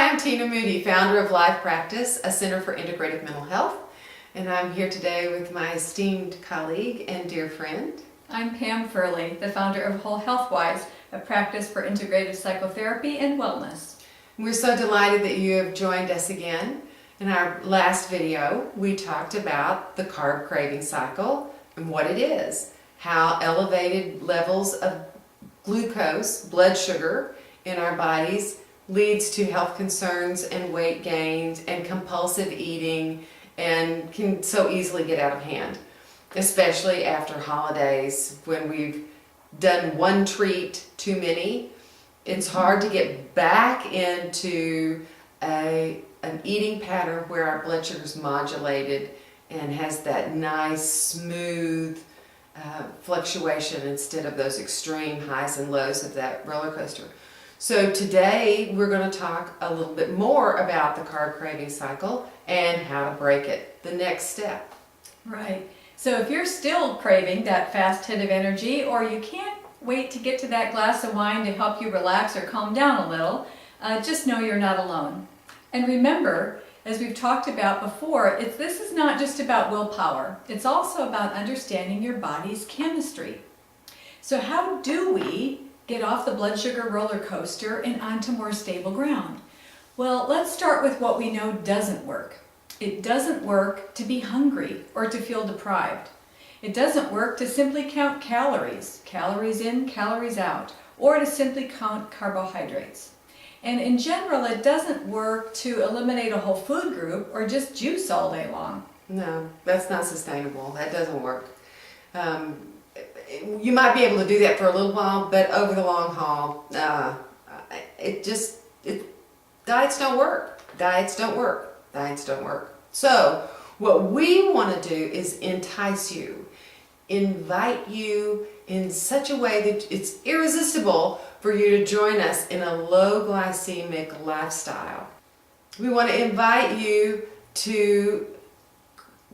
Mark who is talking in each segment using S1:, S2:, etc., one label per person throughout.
S1: I'm Tina Moody, founder of Life Practice, a center for integrative mental health, and I'm here today with my esteemed colleague and dear friend.
S2: I'm Pam Firle, the founder of Whole Health Wise, a practice for integrative psychotherapy and wellness.
S1: We're so delighted that you have joined us again. In our last video, we talked about the carb craving cycle and what it is, how elevated levels of glucose, blood sugar, in our bodies leads to health concerns and weight gains and compulsive eating, and can so easily get out of hand, especially after holidays when we've done one treat too many. It's hard to get back into an eating pattern where our blood sugar is modulated and has that nice smooth fluctuation instead of those extreme highs and lows of that roller coaster. So today we're going to talk a little bit more about the carb craving cycle and how to break it, the next step.
S2: Right. So if you're still craving that fast hit of energy, or you can't wait to get to that glass of wine to help you relax or calm down a little, just know you're not alone. And remember, as we've talked about before, this is not just about willpower. It's also about understanding your body's chemistry. So how do we get off the blood sugar roller coaster and onto more stable ground? Well, let's start with what we know doesn't work. It doesn't work to be hungry or to feel deprived. It doesn't work to simply count calories, calories in, calories out, or to simply count carbohydrates. And in general, it doesn't work to eliminate a whole food group or just juice all day long.
S1: No, that's not sustainable. That doesn't work. You might be able to do that for a little while, but over the long haul, diets don't work. Diets don't work. Diets don't work. So what we want to do is entice you, invite you in such a way that it's irresistible for you to join us in a low glycemic lifestyle. We want to invite you to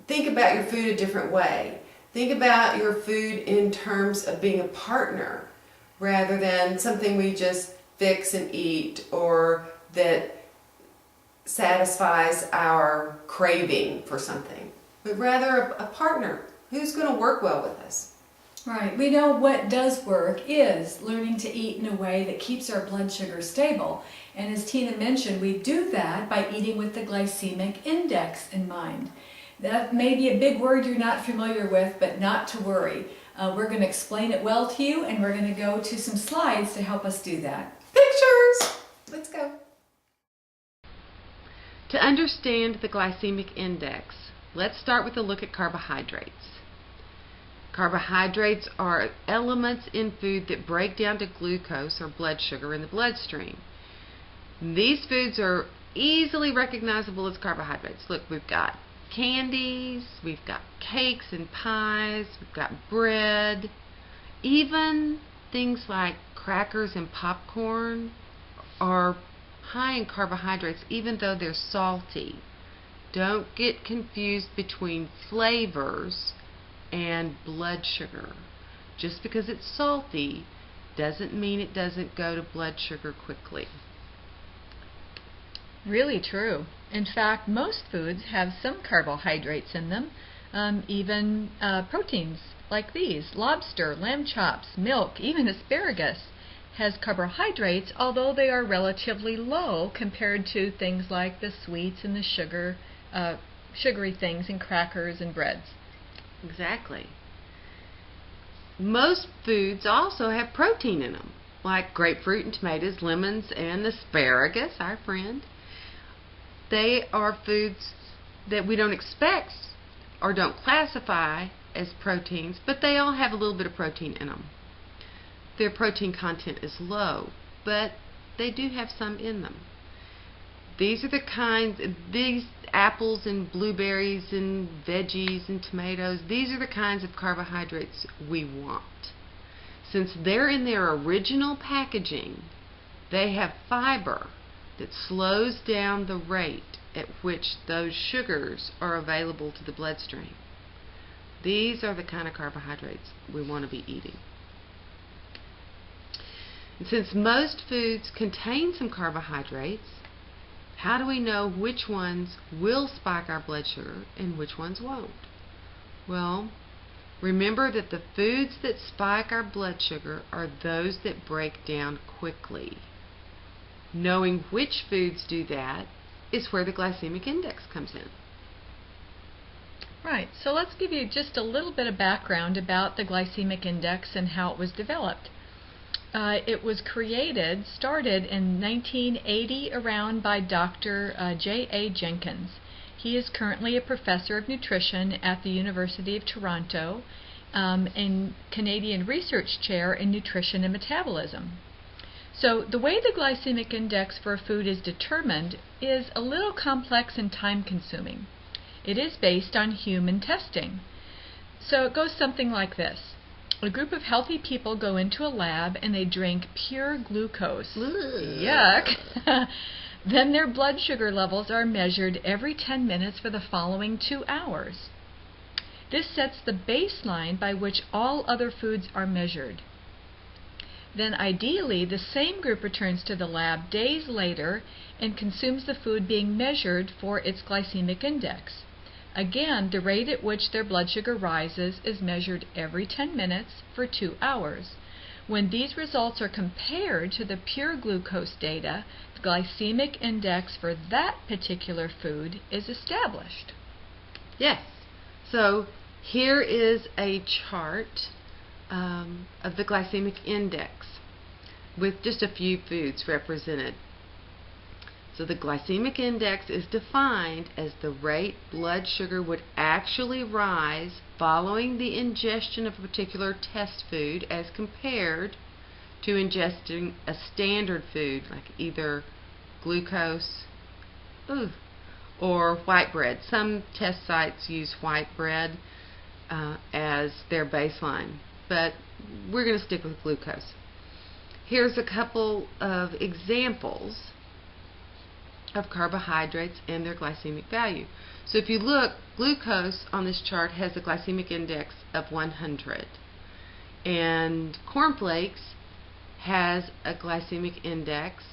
S1: think about your food a different way. Think about your food in terms of being a partner rather than something we just fix and eat, or that satisfies our craving for something, but rather a partner who's going to work well with us.
S2: Right. We know what does work is learning to eat in a way that keeps our blood sugar stable. And as Tina mentioned, we do that by eating with the glycemic index in mind. That may be a big word you're not familiar with, but not to worry. We're going to explain it well to you, and we're going to go to some slides to help us do that.
S1: Pictures! Let's go. To understand the glycemic index, let's start with a look at carbohydrates. Carbohydrates are elements in food that break down to glucose or blood sugar in the bloodstream. These foods are easily recognizable as carbohydrates. Look, we've got candies, we've got cakes and pies, we've got bread. Even things like crackers and popcorn are high in carbohydrates, even though they're salty. Don't get confused between flavors and blood sugar. Just because it's salty doesn't mean it doesn't go to blood sugar quickly.
S3: Really true. In fact, most foods have some carbohydrates in them, even proteins like these. Lobster, lamb chops, milk, even asparagus has carbohydrates, although they are relatively low compared to things like the sweets and the sugary things in crackers and breads.
S1: Exactly. Most foods also have protein in them, like grapefruit and tomatoes, lemons, and asparagus, our friend. They are foods that we don't expect or don't classify as proteins, but they all have a little bit of protein in them. Their protein content is low, but they do have some in them. These apples and blueberries and veggies and tomatoes, these are the kinds of carbohydrates we want. Since they're in their original packaging, they have fiber that slows down the rate at which those sugars are available to the bloodstream. These are the kind of carbohydrates we want to be eating. And since most foods contain some carbohydrates, How do we know which ones will spike our blood sugar and which ones won't? Well, remember that the foods that spike our blood sugar are those that break down quickly. Knowing which foods do that is where the glycemic index comes in.
S3: Right, so let's give you just a little bit of background about the glycemic index and how it was developed. It was started in 1980 around by Dr. J.A. Jenkins. He is currently a professor of nutrition at the University of Toronto and Canadian Research Chair in Nutrition and Metabolism. So the way the glycemic index for a food is determined is a little complex and time-consuming. It is based on human testing. So it goes something like this. A group of healthy people go into a lab and they drink pure glucose. Yuck! Then their blood sugar levels are measured every 10 minutes for the following 2 hours. This sets the baseline by which all other foods are measured. Then ideally, the same group returns to the lab days later and consumes the food being measured for its glycemic index. Again, the rate at which their blood sugar rises is measured every 10 minutes for 2 hours. When these results are compared to the pure glucose data, the glycemic index for that particular food is established.
S1: Yes. So here is a chart of the glycemic index with just a few foods represented. So the glycemic index is defined as the rate blood sugar would actually rise following the ingestion of a particular test food as compared to ingesting a standard food like either glucose or white bread. Some test sites use white bread as their baseline, but we're going to stick with glucose. Here's a couple of examples of carbohydrates and their glycemic value. So if you look, glucose on this chart has a glycemic index of 100, and cornflakes has a glycemic index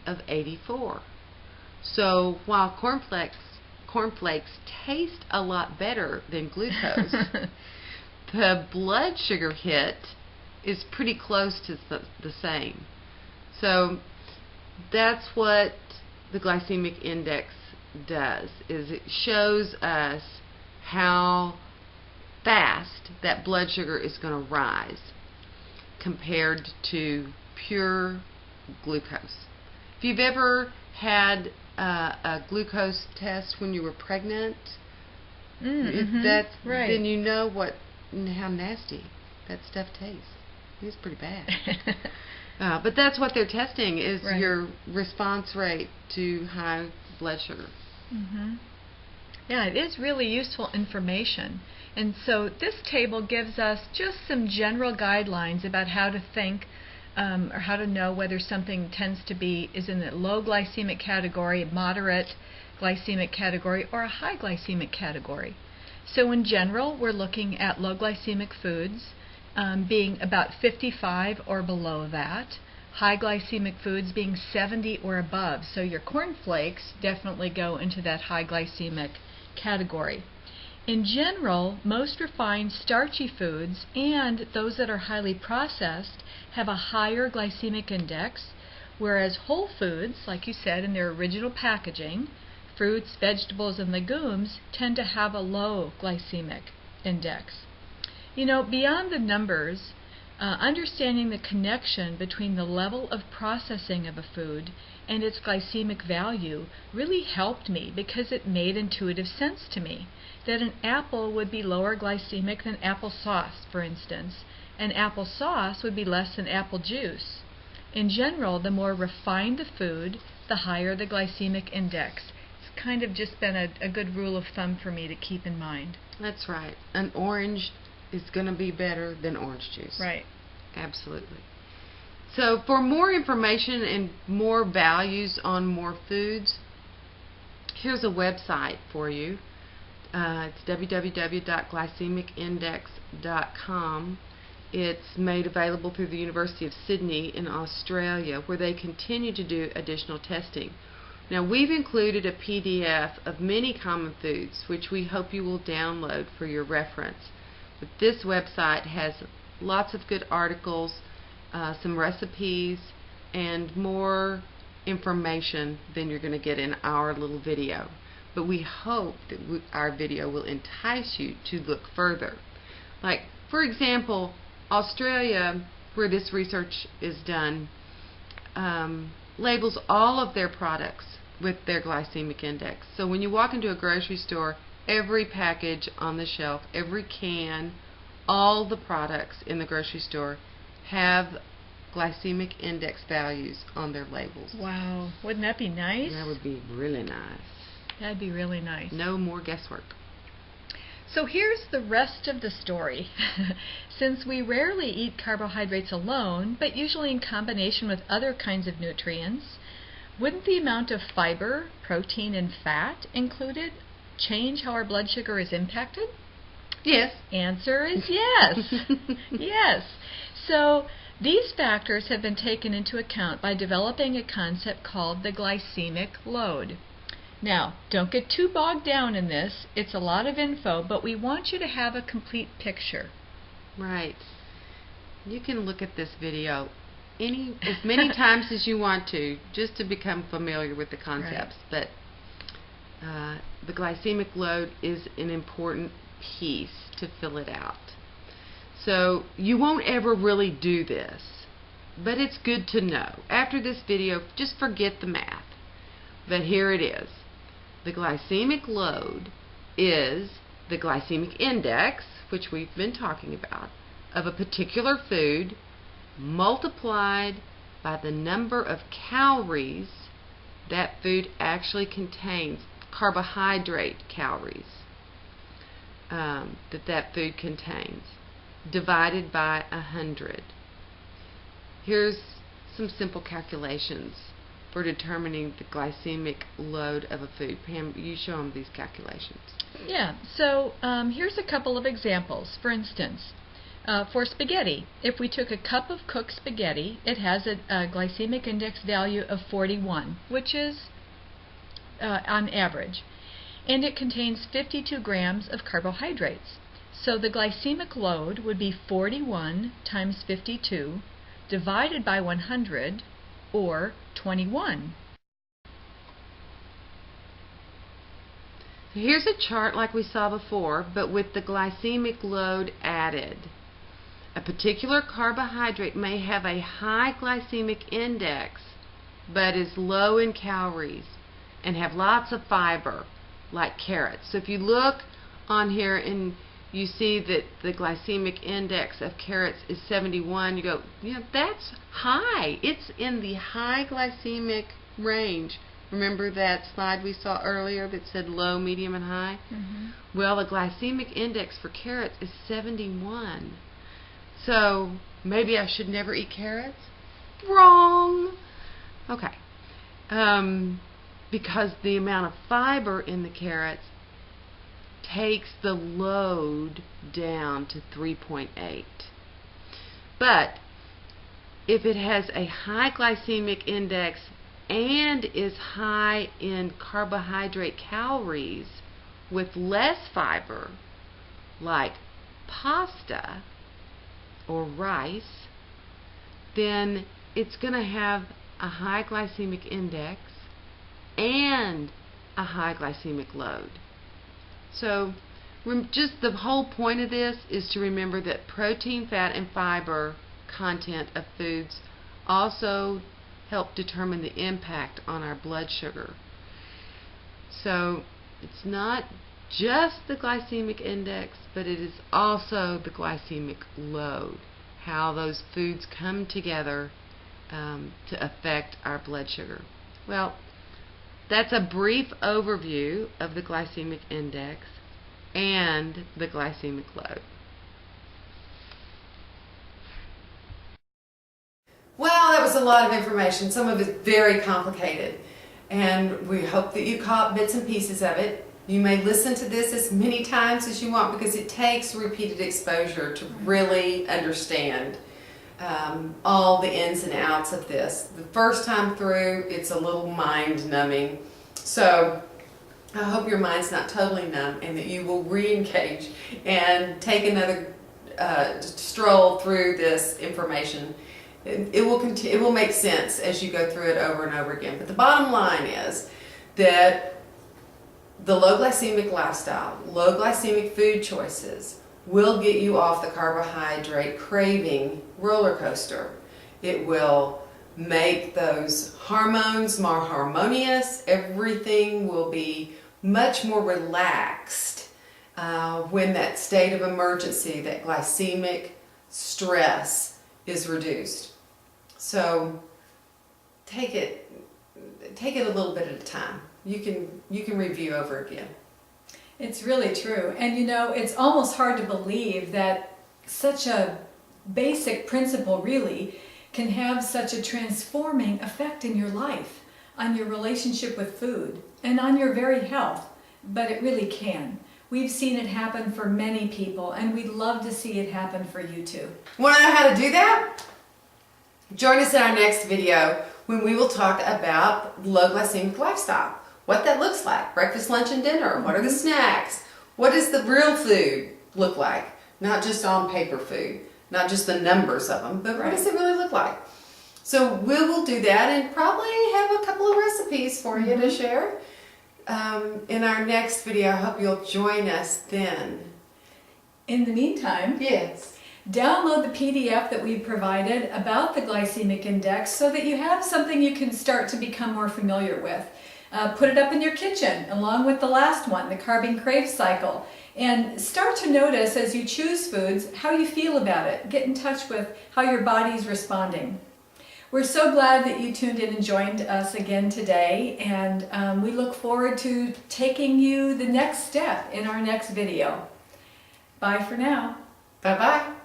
S1: of 84. So while cornflakes taste a lot better than glucose, the blood sugar hit is pretty close to the same. So that's what the glycemic index does, is it shows us how fast that blood sugar is going to rise compared to pure glucose. If you've ever had a glucose test when you were pregnant,
S3: Right.
S1: then you know how nasty that stuff tastes. It's pretty bad. But that's what they're testing, is
S3: Right.
S1: your response rate to high blood sugar.
S3: Yeah, it is really useful information. And so this table gives us just some general guidelines about how to think or how to know whether something is in the low glycemic category, moderate glycemic category, or a high glycemic category. So in general, we're looking at low glycemic foods being about 55 or below that. High glycemic foods being 70 or above. So your cornflakes definitely go into that high glycemic category. In general, most refined starchy foods and those that are highly processed have a higher glycemic index, whereas whole foods, like you said, in their original packaging, fruits, vegetables, and legumes, tend to have a low glycemic index. You know, beyond the numbers, understanding the connection between the level of processing of a food and its glycemic value really helped me, because it made intuitive sense to me that an apple would be lower glycemic than applesauce, for instance, and applesauce would be less than apple juice. In general, the more refined the food, the higher the glycemic index. It's kind of just been a good rule of thumb for me to keep in mind.
S1: That's right. An orange is going to be better than orange juice.
S3: Right.
S1: Absolutely. So for more information and more values on more foods, here's a website for you. It's www.glycemicindex.com. It's made available through the University of Sydney in Australia, where they continue to do additional testing. Now, we've included a PDF of many common foods, which we hope you will download for your reference. But this website has lots of good articles, some recipes, and more information than you're going to get in our little video. But we hope that our video will entice you to look further. Like, for example, Australia, where this research is done, labels all of their products with their glycemic index. So when you walk into a grocery store, every package on the shelf, every can, all the products in the grocery store have glycemic index values on their labels.
S3: Wow, wouldn't that be nice?
S1: That would be really nice.
S3: That'd be really nice.
S1: No more guesswork.
S3: So here's the rest of the story. Since we rarely eat carbohydrates alone, but usually in combination with other kinds of nutrients, wouldn't the amount of fiber, protein, and fat included change how our blood sugar is impacted?
S1: Yes.
S3: Answer is yes. Yes. So these factors have been taken into account by developing a concept called the glycemic load. Now, don't get too bogged down in this. It's a lot of info, but we want you to have a complete picture.
S1: Right. You can look at this video as many times as you want to, just to become familiar with the concepts.
S3: Right.
S1: But the glycemic load is an important piece to fill it out. So you won't ever really do this, but it's good to know. After this video, just forget the math. But here it is. The glycemic load is the glycemic index, which we've been talking about, of a particular food multiplied by the number of calories that food actually contains, carbohydrate calories that food contains, divided by 100. Here's some simple calculations for determining the glycemic load of a food. Pam, you show them these calculations.
S3: Yeah, so here's a couple of examples. For instance, for spaghetti, if we took a cup of cooked spaghetti, it has a glycemic index value of 41, which is on average, and it contains 52 grams of carbohydrates. So the glycemic load would be 41 times 52 divided by 100, or 21.
S1: So here's a chart like we saw before, but with the glycemic load added. A particular carbohydrate may have a high glycemic index, but is low in calories and have lots of fiber, like carrots. So if you look on here and you see that the glycemic index of carrots is 71, you go, yeah, that's high. It's in the high glycemic range. Remember that slide we saw earlier that said low, medium, and high?
S3: Mm-hmm.
S1: Well, the glycemic index for carrots is 71. So maybe I should never eat carrots? Wrong. Okay. Because the amount of fiber in the carrots takes the load down to 3.8. But if it has a high glycemic index and is high in carbohydrate calories with less fiber, like pasta or rice, then it's going to have a high glycemic index and a high glycemic load. So just the whole point of this is to remember that protein, fat, and fiber content of foods also help determine the impact on our blood sugar. So it's not just the glycemic index, but it is also the glycemic load, how those foods come together to affect our blood sugar. Well, that's a brief overview of the glycemic index and the glycemic load. Well, that was a lot of information. Some of it very complicated. And we hope that you caught bits and pieces of it. You may listen to this as many times as you want because it takes repeated exposure to really understand all the ins and outs of this. The first time through, it's a little mind numbing. So I hope your mind's not totally numb and that you will re-engage and take another stroll through this information. It will make sense as you go through it over and over again. But the bottom line is that the low glycemic lifestyle, low glycemic food choices will get you off the carbohydrate craving roller coaster. It will make those hormones more harmonious. Everything will be much more relaxed when that state of emergency, that glycemic stress is reduced. So take it a little bit at a time. You can review over again.
S2: It's really true. And you know, it's almost hard to believe that such a basic principle really can have such a transforming effect in your life, on your relationship with food, and on your very health. But it really can. We've seen it happen for many people, and we'd love to see it happen for you too.
S1: Want to know how to do that? Join us in our next video when we will talk about low glycemic lifestyle. What that looks like, breakfast, lunch, and dinner. What are the snacks? What does the real food look like? Not just on paper food, not just the numbers of them, but what does it really look like? So we will do that and probably have a couple of recipes for you to share in our next video. I hope you'll join us then.
S2: In the meantime,
S1: Yes.
S2: download the PDF that we provided about the glycemic index so that you have something you can start to become more familiar with. Put it up in your kitchen along with the last one, the carb and crave cycle, and start to notice as you choose foods how you feel about it. Get in touch with how your body's responding. We're so glad that you tuned in and joined us again today, and we look forward to taking you the next step in our next video. Bye for now.
S1: Bye-bye.